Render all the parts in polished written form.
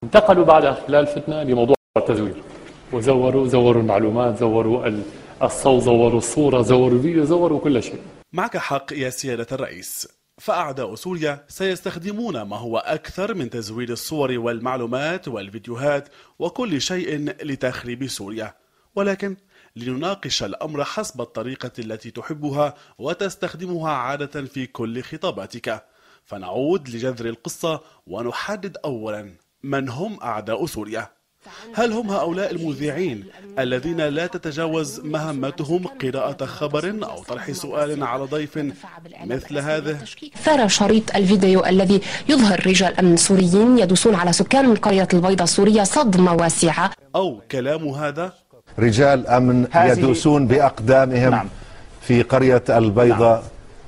انتقلوا بعد خلال فتنة لموضوع التزوير، وزوروا المعلومات، زوروا الصوت، زوروا الصورة، زوروا الفيديو، زوروا كل شيء. معك حق يا سيادة الرئيس، فأعداء سوريا سيستخدمون ما هو أكثر من تزوير الصور والمعلومات والفيديوهات وكل شيء لتخريب سوريا، ولكن لنناقش الأمر حسب الطريقة التي تحبها وتستخدمها عادة في كل خطاباتك. فنعود لجذر القصة ونحدد أولا من هم أعداء سوريا. هل هم هؤلاء المذيعين الذين لا تتجاوز مهمتهم قراءة خبر أو طرح سؤال على ضيف مثل هذا؟ ثار شريط الفيديو الذي يظهر رجال أمن سوريين يدوسون على سكان قرية البيضاء السورية صدمة واسعة، أو كلام هذا؟ رجال أمن يدوسون بأقدامهم في قرية البيضاء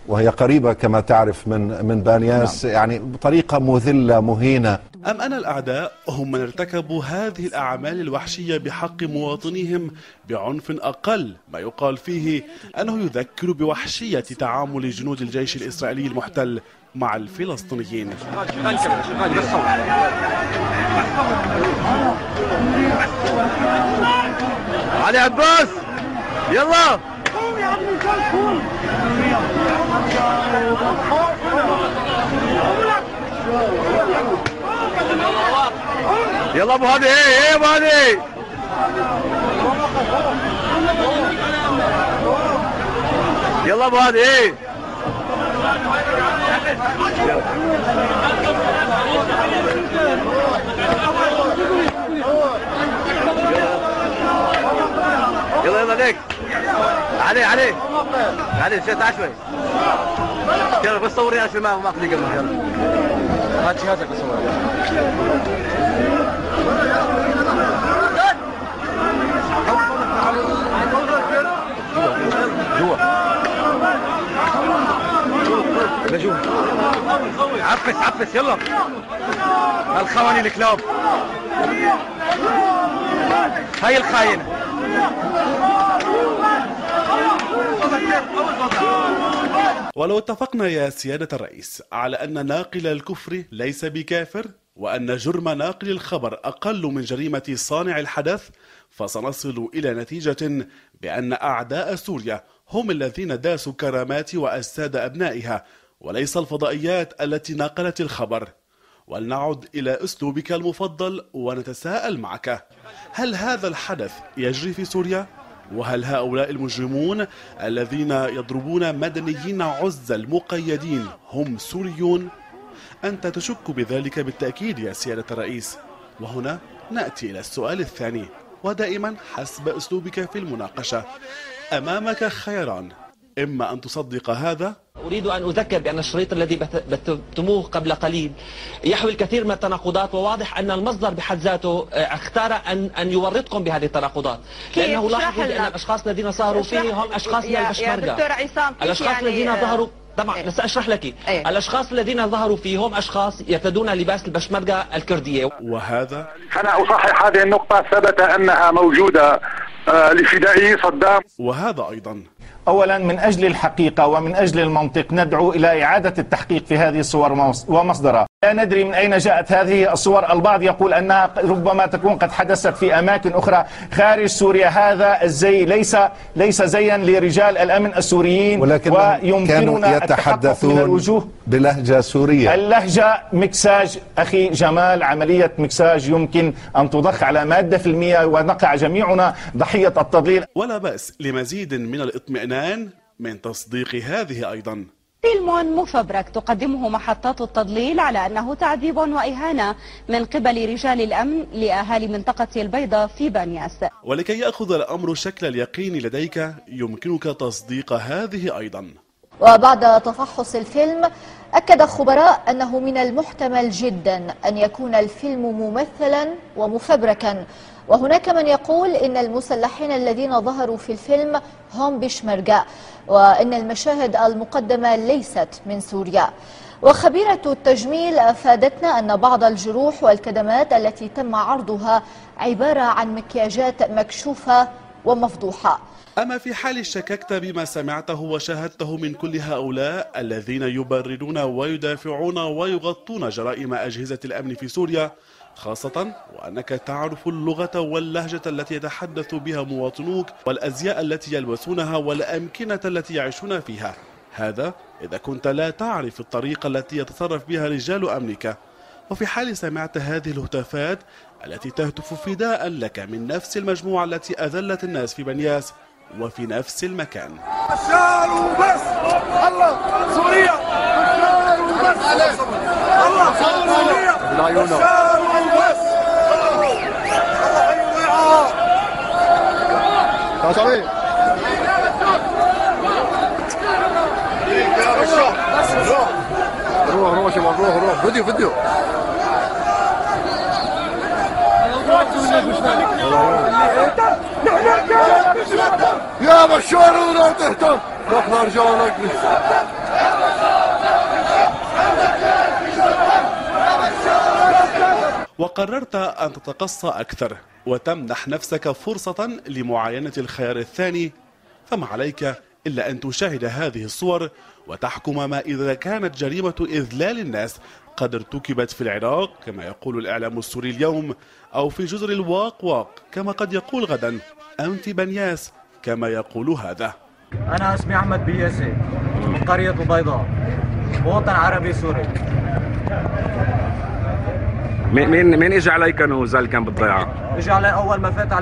وهي قريبة كما تعرف من بانياس، يعني بطريقة مذلة مهينة. أم أن الأعداء هم من ارتكبوا هذه الأعمال الوحشية بحق مواطنيهم بعنف أقل، ما يقال فيه أنه يذكر بوحشية تعامل جنود الجيش الإسرائيلي المحتل مع الفلسطينيين؟ علي عباس يلا يلا ابو هادي، ايه ابو هادي، يلا ابو هادي، ايه يلا يلا ليك علي شوي تعال شوي، يلا بس صوري عشان ما اخذ قبل، يلا هات شهادتك بس صوري. جوا عفس يلا الخواني الكلاب، هاي الخاينة. ولو اتفقنا يا سيادة الرئيس على أن ناقل الكفر ليس بكافر، وأن جرم ناقل الخبر أقل من جريمة صانع الحدث، فسنصل إلى نتيجة بأن أعداء سوريا هم الذين داسوا كرامات وأجساد أبنائها، وليس الفضائيات التي ناقلت الخبر. ولنعد إلى أسلوبك المفضل ونتساءل معك، هل هذا الحدث يجري في سوريا؟ وهل هؤلاء المجرمون الذين يضربون مدنيين عزل المقيدين هم سوريون؟ أنت تشك بذلك بالتأكيد يا سيادة الرئيس. وهنا نأتي إلى السؤال الثاني، ودائما حسب أسلوبك في المناقشة. أمامك خياران، إما أن تصدق هذا. أريد أن أذكر بأن الشريط الذي بثتموه قبل قليل يحوي الكثير من التناقضات، وواضح أن المصدر بحد ذاته اختار أن يورطكم بهذه التناقضات، لأنه لاحظ أن الأشخاص الذين ظهروا فيه هم أشخاص من البشمركة. الأشخاص الذين ظهروا طبعا سأشرح لك. الأشخاص الذين ظهروا فيه هم أشخاص يرتدون لباس البشمركة الكردية. وهذا أنا أصحح هذه النقطة، ثبت أنها موجودة لفدائي صدام. وهذا أيضا أولا من أجل الحقيقة ومن أجل المنطق ندعو إلى إعادة التحقيق في هذه الصور ومصدرها. لا ندري من أين جاءت هذه الصور، البعض يقول أنها ربما تكون قد حدثت في أماكن أخرى خارج سوريا. هذا الزي ليس زيا لرجال الأمن السوريين، ولكن كانوا يتحدثون بلهجة سورية. اللهجة مكساج أخي جمال، عملية مكساج يمكن أن تضخ على مادة في المياه ونقع جميعنا ضحية التضليل. ولا بأس لمزيد من الاطمئنان من تصديق هذه أيضا. فيلم مفبرك تقدمه محطات التضليل على أنه تعذيب وإهانة من قبل رجال الأمن لأهالي منطقة البيضاء في بانياس. ولكي يأخذ الأمر شكل اليقين لديك يمكنك تصديق هذه أيضا. وبعد تفحص الفيلم أكد خبراء أنه من المحتمل جدا أن يكون الفيلم ممثلا ومفبركا، وهناك من يقول إن المسلحين الذين ظهروا في الفيلم هم بشمركة، وإن المشاهد المقدمة ليست من سوريا. وخبيرة التجميل أفادتنا أن بعض الجروح والكدمات التي تم عرضها عبارة عن مكياجات مكشوفة ومفضوحة. أما في حال شككت بما سمعته وشاهدته من كل هؤلاء الذين يبررون ويدافعون ويغطون جرائم أجهزة الأمن في سوريا، خاصة وأنك تعرف اللغة واللهجة التي يتحدث بها مواطنوك والأزياء التي يلبسونها والأمكنة التي يعيشون فيها. هذا إذا كنت لا تعرف الطريقة التي يتصرف بها رجال أمنك. وفي حال سمعت هذه الهتافات التي تهتف فداء لك من نفس المجموعة التي أذلت الناس في بنياس وفي نفس المكان. بشار وبس، الله سوريا، بشار وبس، الله سوريا، بشار وبس، روح فيديو يا بشار ولا تهتم نحن رجالك. وقررت أن تتقصى أكثر وتمنح نفسك فرصة لمعاينة الخيار الثاني، فما عليك إلا أن تشاهد هذه الصور وتحكم ما إذا كانت جريمة إذلال الناس قد ارتكبت في العراق كما يقول الإعلام السوري اليوم، أو في جزر الواق كما قد يقول غدا، أم في بنياس كما يقول هذا. أنا اسمي أحمد بياسي من قرية البيضاء، مواطن عربي سوري. مين اجى عليك نزال كان بالضيعة؟ اجى علي اول ما فات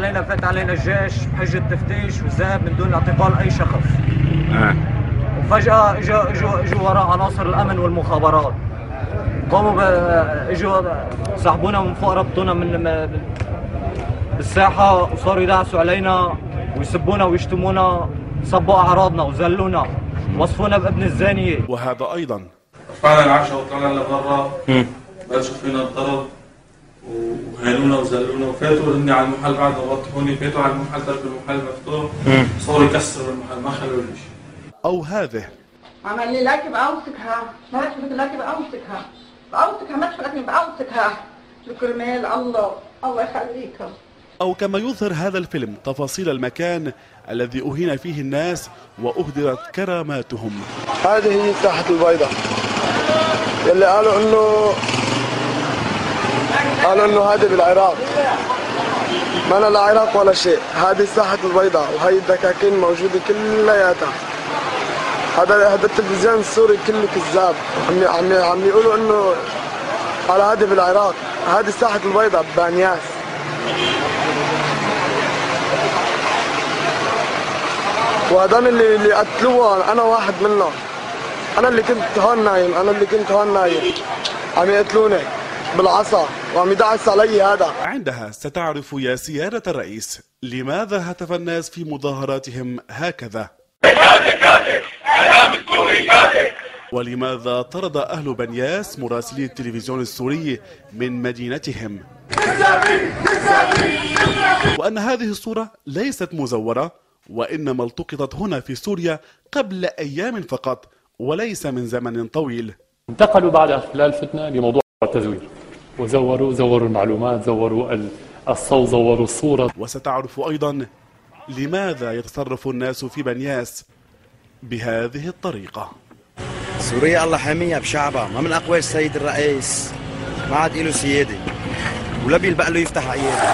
علينا الجيش بحجة تفتيش وذهاب من دون اعتقال اي شخص. وفجأة اجوا وراء عناصر الامن والمخابرات. قاموا اجوا سحبونا من فوق، ربطونا من بالساحة وصاروا يدعسوا علينا ويسبونا ويشتمونا، صبوا اعراضنا وذلونا، وصفونا بابن الزانية. وهذا ايضا رفعنا العشاء وطلعنا لبرا، بلشوا فينا الضرب وهانونا وذلونا، وفاتوا اني على المحل بعد ما وطحوني، فاتوا على المحل ترك المحل مفتوح، صاروا يكسروا المحل ما خلوا لي شيء. او هذه عمل لي لكن بقوتكها، ما تفوت لكن بقوتكها ما تفوتني بقوتكها، بكرمال الله يخليكم. أو كما يظهر هذا الفيلم تفاصيل المكان الذي أهين فيه الناس وأهدرت كراماتهم. هذه هي ساحة البيضاء اللي قالوا انه هذه بالعراق، ما أنا لا عراق ولا شيء. هذه ساحة البيضاء وهي الدكاكين موجودة كلياتها. هذا التلفزيون السوري كله كذاب، عم يقولوا انه على هذه بالعراق. هذه ساحة البيضاء ببانياس. وهذول اللي قتلوها انا واحد منهم. انا اللي كنت هون نايم، عم يقتلوني بالعصا وعم يدعس علي. هذا عندها ستعرف يا سيادة الرئيس لماذا هتف الناس في مظاهراتهم هكذا، ولماذا طرد أهل بنياس مراسلي التلفزيون السوري من مدينتهم، وأن هذه الصورة ليست مزورة وإنما التقطت هنا في سوريا قبل أيام فقط وليس من زمن طويل. انتقلوا بعد خلال فتنة لموضوع التزوير وزوروا المعلومات، زوروا الصوت، زوروا الصورة. وستعرف أيضا لماذا يتصرف الناس في بنياس بهذه الطريقة. سوريا الله حاميها بشعبها، ما من أقوى السيد الرئيس، ما عاد له سيادة ولا بيلبق له يفتح عياده.